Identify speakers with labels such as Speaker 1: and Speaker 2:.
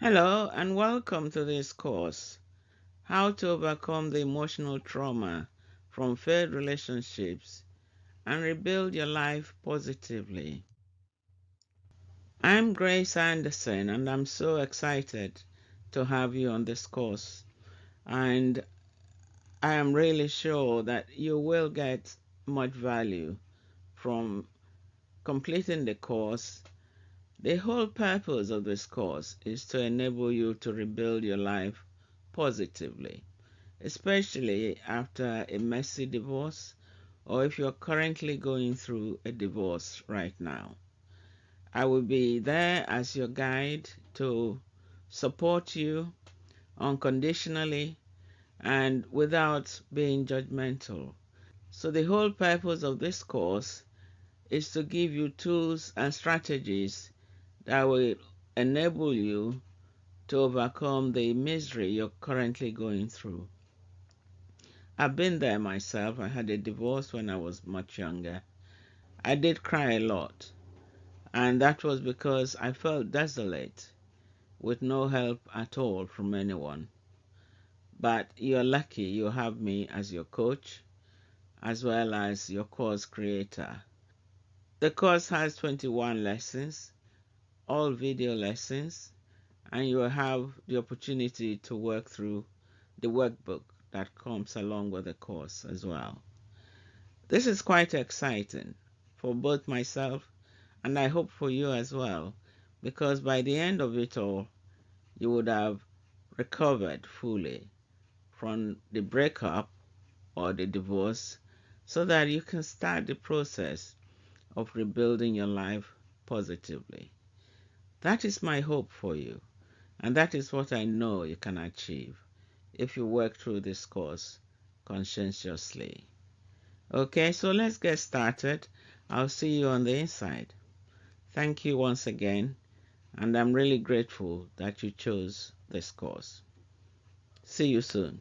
Speaker 1: Hello and welcome to this course, How to Overcome the Emotional Trauma from Failed Relationships and Rebuild Your Life Positively. I'm Grace Anderson and I'm so excited to have you on this course, and I am really sure that you will get much value from completing the course. The whole purpose of this course is to enable you to rebuild your life positively, especially after a messy divorce or if you're currently going through a divorce right now. I will be there as your guide to support you unconditionally and without being judgmental. So, the whole purpose of this course is to give you tools and strategies that will enable you to overcome the misery you're currently going through. I've been there myself. I had a divorce when I was much younger. I did cry a lot, and that was because I felt desolate with no help at all from anyone. But you're lucky you have me as your coach as well as your course creator. The course has 21 lessons, all video lessons, and you will have the opportunity to work through the workbook that comes along with the course as well. This is quite exciting for both myself and I hope for you as well, because by the end of it all, you would have recovered fully from the breakup or the divorce so that you can start the process of rebuilding your life positively. That is my hope for you, and that is what I know you can achieve if you work through this course conscientiously. Okay, so let's get started. I'll see you on the inside. Thank you once again, and I'm really grateful that you chose this course. See you soon.